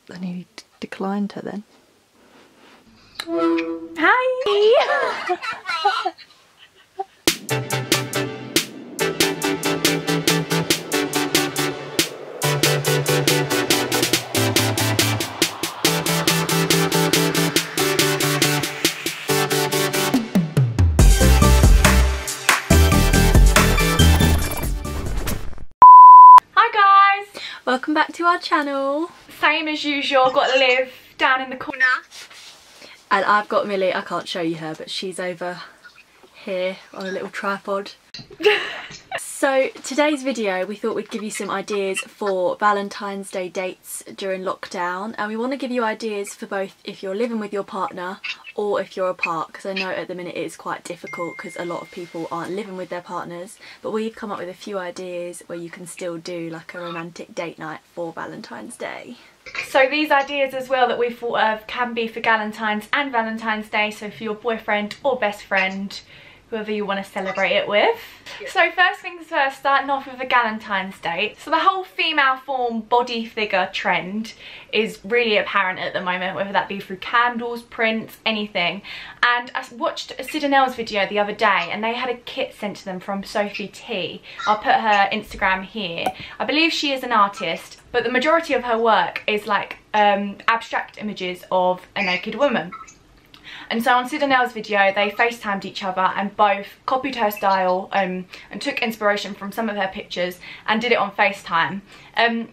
then he declined her then. Hi! Welcome back to our channel. Same as usual, I've got Liv down in the corner. And I've got Millie. I can't show you her, but she's over here on a little tripod. So today's video, we thought we'd give you some ideas for Valentine's Day dates during lockdown, and we want to give you ideas for both if you're living with your partner or if you're apart, because I know at the minute it is quite difficult because a lot of people aren't living with their partners, but we've come up with a few ideas where you can still do like a romantic date night for Valentine's Day. So these ideas as well that we thought of can be for Galentine's and Valentine's Day, so for your boyfriend or best friend, whoever you want to celebrate it with. So first things first, starting off with a Galentine's date. So the whole female form body figure trend is really apparent at the moment, whether that be through candles, prints, anything. And I watched a Sid and Elle's video the other day, and they had a kit sent to them from Sophie T. I'll put her Instagram here. I believe she is an artist, but the majority of her work is like abstract images of a naked woman. And so on Sid and Elle's video, they FaceTimed each other and both copied her style and took inspiration from some of her pictures and did it on FaceTime. And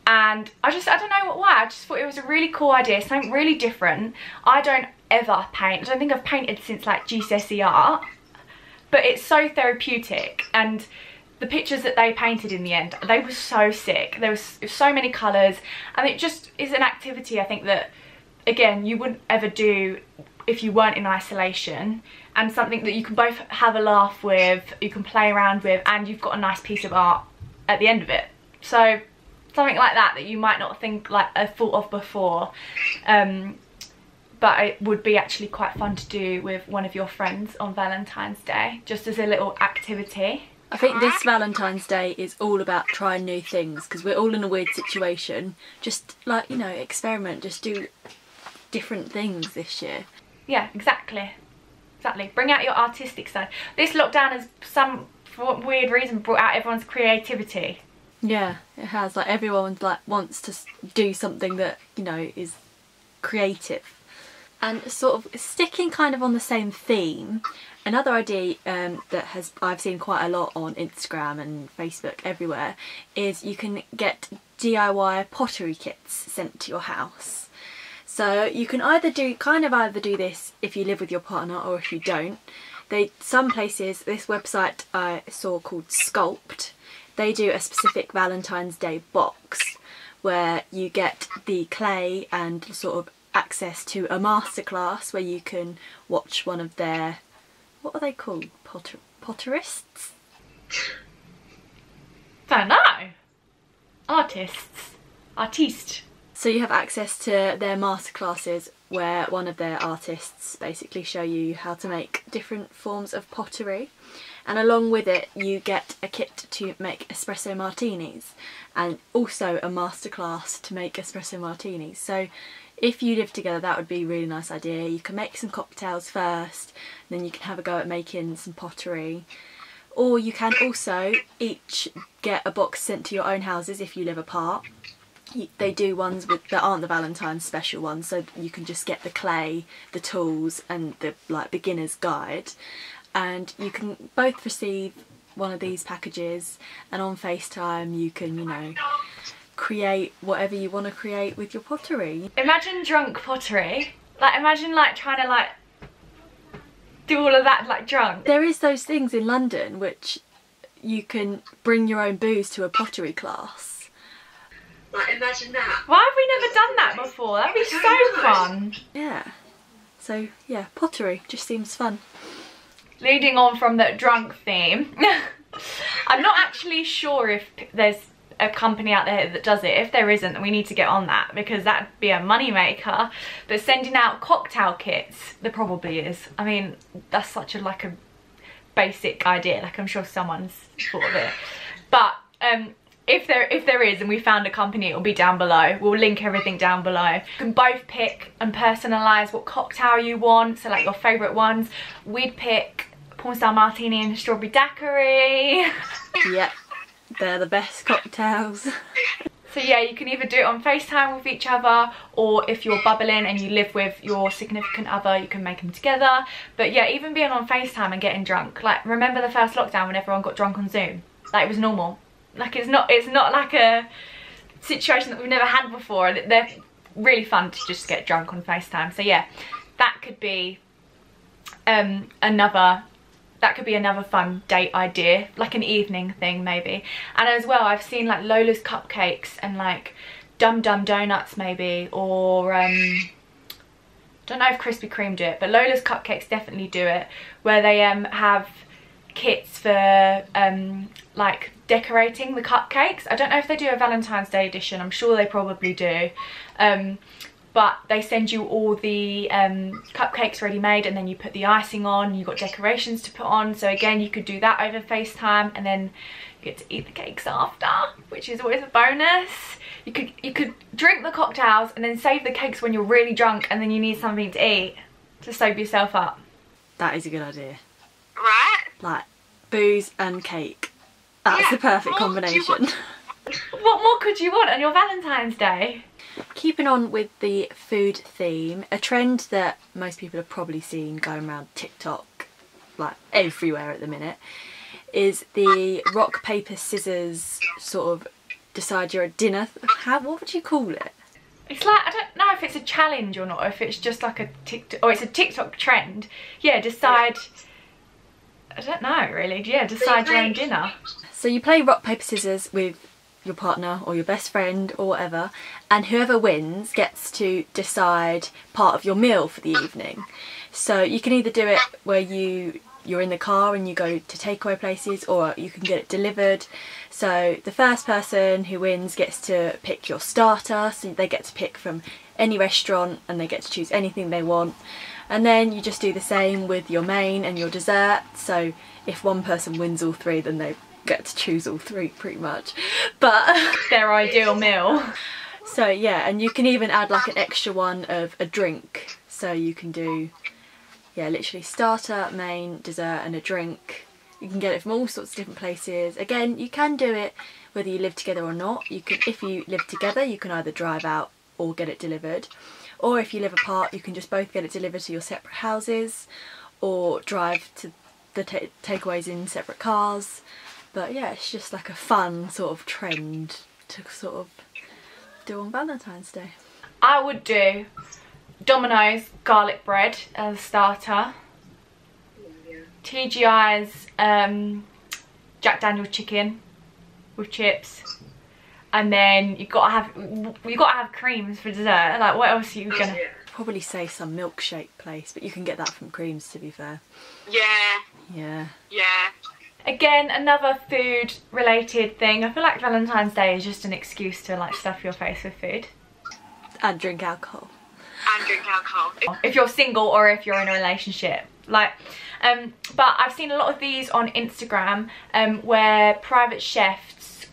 I don't know why, I just thought it was a really cool idea, something really different. I don't ever paint. I don't think I've painted since like GCSE art, but it's so therapeutic. And the pictures that they painted in the end, they were so sick. There was so many colours, and it just is an activity I think that, again, you wouldn't ever do if you weren't in isolation, and something that you can both have a laugh with, you can play around with, and you've got a nice piece of art at the end of it. So something like that you might not think like I thought of before, but it would be actually quite fun to do with one of your friends on Valentine's Day, just as a little activity. I think this Valentine's Day is all about trying new things, because we're all in a weird situation. Just like, you know, experiment, just do different things this year. Yeah, exactly. Bring out your artistic side. This lockdown has, for weird reason, brought out everyone's creativity. Yeah, it has. Like everyone like wants to do something that, you know, is creative. And sort of sticking kind of on the same theme, another idea that I've seen quite a lot on Instagram and Facebook everywhere is you can get DIY pottery kits sent to your house. So you can either do this if you live with your partner or if you don't. Some places, this website I saw called Sculpt, they do a specific Valentine's Day box where you get the clay and sort of access to a masterclass where you can watch one of their, what are they called? Potterists? Don't know. Artiste. So you have access to their masterclasses where one of their artists basically show you how to make different forms of pottery, and along with it you get a kit to make espresso martinis and also a masterclass to make espresso martinis. So if you live together, that would be a really nice idea. You can make some cocktails first, then you can have a go at making some pottery. Or you can also each get a box sent to your own houses if you live apart. They do ones that aren't the Valentine's special ones, so you can just get the clay, the tools and the like beginner's guide, and you can both receive one of these packages, and on FaceTime you can, you know, create whatever you want to create with your pottery. Imagine drunk pottery. Like imagine like trying to like do all of that like drunk. There is those things in London which you can bring your own booze to a pottery class. Like, imagine that. Why have we never done that before? That'd be so fun. Yeah. So yeah, pottery just seems fun. Leading on from that drunk theme, I'm not actually sure if there's a company out there that does it. If there isn't, then we need to get on that, because that'd be a money maker. But sending out cocktail kits, there probably is. I mean, that's such a basic idea. Like, I'm sure someone's thought of it. But if there is and we found a company, it'll be down below. We'll link everything down below. You can both pick and personalise what cocktail you want, so like your favourite ones. We'd pick porn style martini and strawberry daiquiri. Yep, they're the best cocktails. So yeah, you can either do it on FaceTime with each other, or if you're bubbling and you live with your significant other, you can make them together. But yeah, even being on FaceTime and getting drunk, like remember the first lockdown when everyone got drunk on Zoom? Like it was normal. Like it's not like a situation that we've never had before. They're really fun to just get drunk on FaceTime. So yeah, that could be another fun date idea, like an evening thing maybe. And as well, I've seen like Lola's cupcakes and like Dum Dum donuts maybe, or don't know if Krispy Kreme do it, but Lola's cupcakes definitely do it, where they have kits for like decorating the cupcakes. I don't know if they do a Valentine's Day edition, I'm sure they probably do. But they send you all the cupcakes ready made, and then you put the icing on, you've got decorations to put on. So again, you could do that over FaceTime, and then you get to eat the cakes after, which is always a bonus. You could drink the cocktails and then save the cakes when you're really drunk and then you need something to eat to sober yourself up. That is a good idea. Right? Like booze and cake. That's the perfect combination. What more could you want on your Valentine's Day? Keeping on with the food theme, a trend that most people have probably seen going around TikTok, like everywhere at the minute, is the rock, paper, scissors sort of decide you're at dinner. What would you call it? It's like, I don't know if it's a challenge or not, or if it's just like a TikTok, or it's a TikTok trend. Yeah, decide, I don't know really, yeah, decide your own dinner. So you play rock, paper, scissors with your partner or your best friend or whatever, and whoever wins gets to decide part of your meal for the evening. So you can either do it where you're in the car and you go to takeaway places, or you can get it delivered. So the first person who wins gets to pick your starter, so they get to pick from any restaurant and they get to choose anything they want. And then you just do the same with your main and your dessert. So if one person wins all three, then they get to choose all three pretty much, but their ideal meal. So yeah, and you can even add like an extra one of a drink, so you can do, yeah, literally starter, main, dessert and a drink. You can get it from all sorts of different places. Again, you can do it whether you live together or not. You can, if you live together, you can either drive out or get it delivered, or if you live apart, you can just both get it delivered to your separate houses, or drive to the takeaways in separate cars. But yeah, it's just like a fun sort of trend to sort of do on Valentine's Day. I would do Domino's garlic bread as a starter. TGI's Jack Daniel's chicken with chips, and then you gotta have creams for dessert. Like, what else are you gonna? Probably say some milkshake place, but you can get that from Creams, to be fair. Yeah. Yeah. Yeah. Again, another food related thing. I feel like Valentine's Day is just an excuse to like stuff your face with food. And drink alcohol. And drink alcohol. If you're single or if you're in a relationship. Like, but I've seen a lot of these on Instagram where private chefs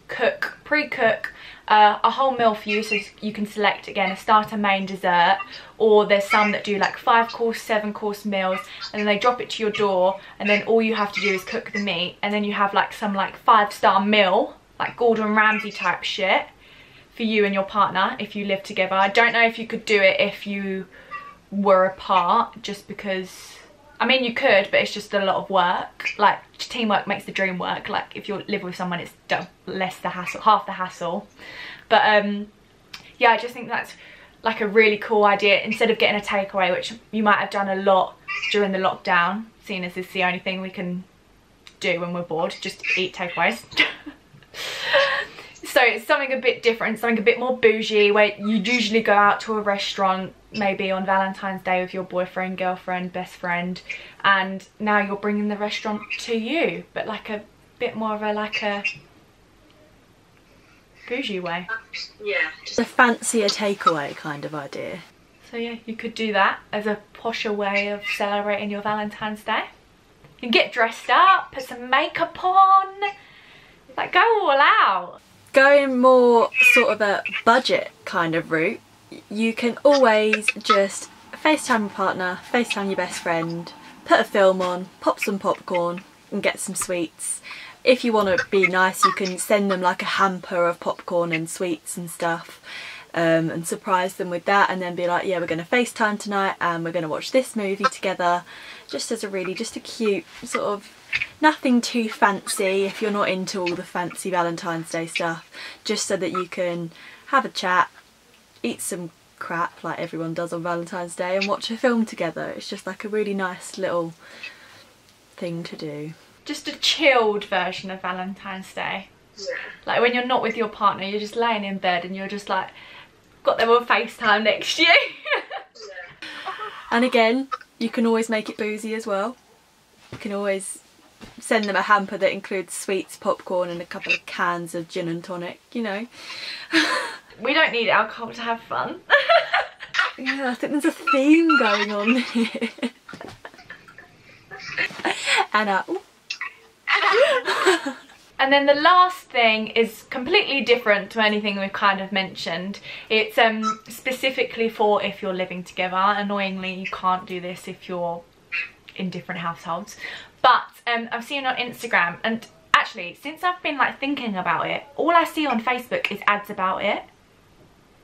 pre-cook a whole meal for you, so you can select again a starter, main, dessert, or there's some that do like 5-course, 7-course meals, and then they drop it to your door, and then all you have to do is cook the meat, and then you have like some like 5-star meal, like Gordon Ramsay type shit for you and your partner if you live together. I don't know if you could do it if you were apart, just because, I mean you could, but it's just a lot of work. Like, teamwork makes the dream work. Like, if you live with someone, it's less the hassle, half the hassle. But yeah, I just think that's like a really cool idea, instead of getting a takeaway, which you might have done a lot during the lockdown, seeing as it's the only thing we can do when we're bored, just eat takeaways. So it's something a bit different, something a bit more bougie, where you usually go out to a restaurant maybe on Valentine's Day with your boyfriend, girlfriend, best friend, and now you're bringing the restaurant to you, but like a bit more of a like a bougie way. Yeah. Just a fancier takeaway kind of idea. So yeah, you could do that as a posher way of celebrating your Valentine's Day. You can get dressed up, put some makeup on, like go all out. Going more sort of a budget kind of route, you can always just FaceTime your partner, FaceTime your best friend, put a film on, pop some popcorn and get some sweets. If you want to be nice, you can send them like a hamper of popcorn and sweets and stuff, and surprise them with that, and then be like, yeah, we're going to FaceTime tonight and we're going to watch this movie together, just as just a cute sort of, nothing too fancy if you're not into all the fancy Valentine's Day stuff, just so that you can have a chat, eat some crap like everyone does on Valentine's Day, and watch a film together. It's just like a really nice little thing to do. Just a chilled version of Valentine's Day. Yeah. Like when you're not with your partner, you're just laying in bed and you're just like, got them on FaceTime next to you. And again, you can always make it boozy as well. You can always send them a hamper that includes sweets, popcorn and a couple of cans of gin and tonic, you know. We don't need alcohol to have fun. Yeah, I think there's a theme going on here. Anna. And then the last thing is completely different to anything we've kind of mentioned. It's specifically for if you're living together. Annoyingly, you can't do this if you're in different households. But I've seen on Instagram, and actually since I've been like thinking about it, all I see on Facebook is ads about it.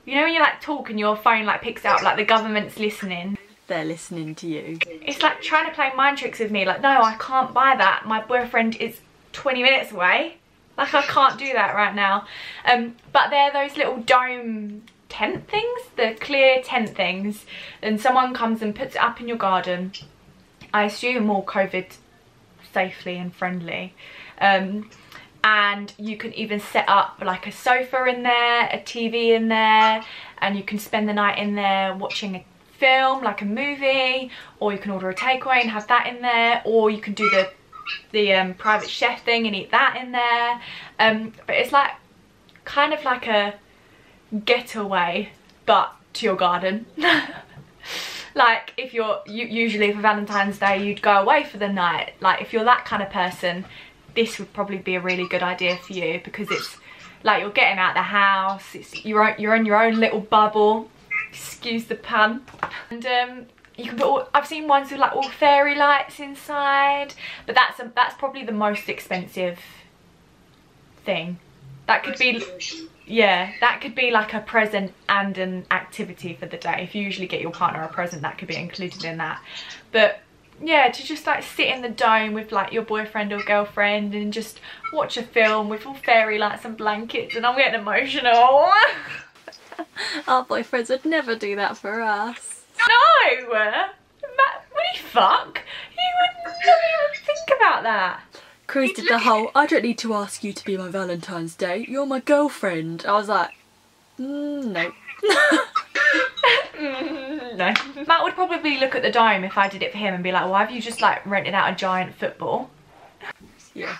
You know when you like talk and your phone like picks out like the government's listening? They're listening to you. It's like trying to play mind tricks with me, like, no, I can't buy that, my boyfriend is 20 minutes away, like I can't do that right now. But they're those little dome tent things, the clear tent things, and someone comes and puts it up in your garden. I assume more COVID safely and friendly. And you can even set up like a sofa in there, a TV in there, and you can spend the night in there watching a film, like a movie, or you can order a takeaway and have that in there, or you can do the private chef thing and eat that in there. But it's like kind of like a getaway, but to your garden. Like if you're usually for Valentine's Day you'd go away for the night, like if you're that kind of person, this would probably be a really good idea for you, because it's like you're getting out of the house, you're in your own little bubble, excuse the pun. And you can put I've seen ones with like all fairy lights inside, but that's probably the most expensive thing. That could be, yeah, that could be like a present and an activity for the day. If you usually get your partner a present, that could be included in that. But yeah, to just like sit in the dome with like your boyfriend or girlfriend and just watch a film with all fairy lights and blankets, and I'm getting emotional. Our boyfriends would never do that for us. No! Would he fuck? He would never even think about that. Cruz did the whole, I don't need to ask you to be my Valentine's Day, you're my girlfriend. I was like, no. No. Matt would probably look at the dome if I did it for him and be like, why have you just like rented out a giant football? Yeah.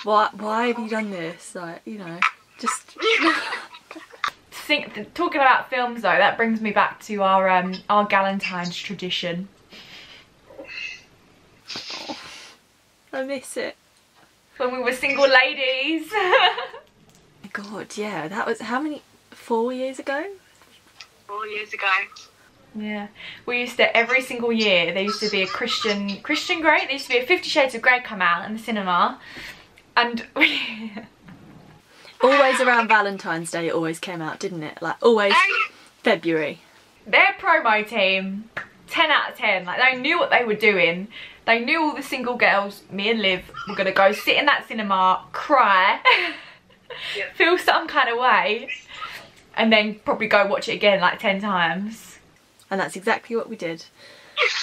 Why have you done this? Like, you know, just... Talking about films though, that brings me back to our Galentine's tradition. Oh, I miss it. When we were single ladies. God, yeah, that was how many? 4 years ago? 4 years ago. Yeah, we used to, every single year there used to be a Christian Grey. There used to be a 50 Shades of Grey come out in the cinema, and we always around Valentine's Day it always came out, didn't it? Like always February. Their promo team, 10 out of 10. Like they knew what they were doing. They knew all the single girls, me and Liv, were gonna go sit in that cinema, cry, yep, feel some kind of way, and then probably go watch it again like 10 times. And that's exactly what we did.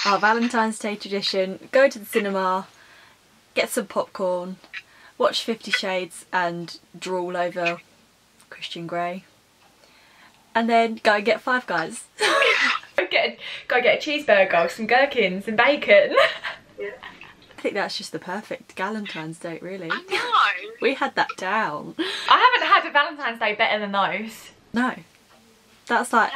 Our Valentine's Day tradition, go to the cinema, get some popcorn, watch 50 Shades and drool over Christian Grey, and then go and get Five Guys. Go get a cheeseburger with some gherkins and bacon. Yeah. I think that's just the perfect Valentine's Day, really. I know. We had that down. I haven't had a Valentine's Day better than those. No. That's like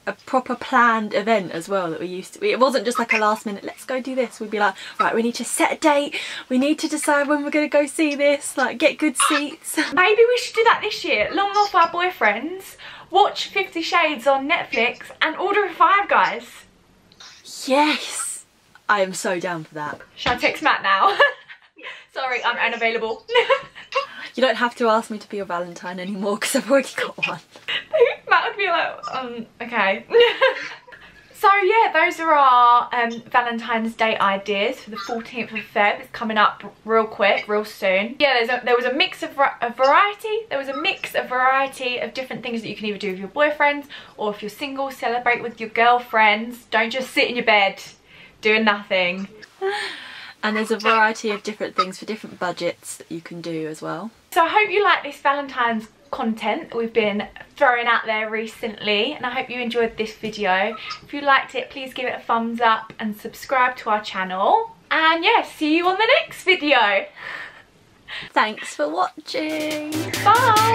a proper planned event as well that we used to. It wasn't just like a last minute, let's go do this. We'd be like, right, we need to set a date, we need to decide when we're going to go see this, like get good seats. Maybe we should do that this year. Long off our boyfriends, watch 50 Shades on Netflix and order a Five Guys. Yes, I am so down for that. Shall I text Matt now? Sorry, I'm unavailable. You don't have to ask me to be your Valentine anymore because I've already got one. Matt would be like, okay. So yeah, those are our Valentine's Day ideas for the 14th of Feb. It's coming up real quick, real soon. Yeah, there was a mix of variety. There was a mix of variety of different things that you can either do with your boyfriends, or if you're single, celebrate with your girlfriends. Don't just sit in your bed doing nothing. And there's a variety of different things for different budgets that you can do as well. So I hope you like this Valentine's content that we've been throwing out there recently, and I hope you enjoyed this video. If you liked it, please give it a thumbs up and subscribe to our channel. And yeah, see you on the next video. Thanks for watching. Bye.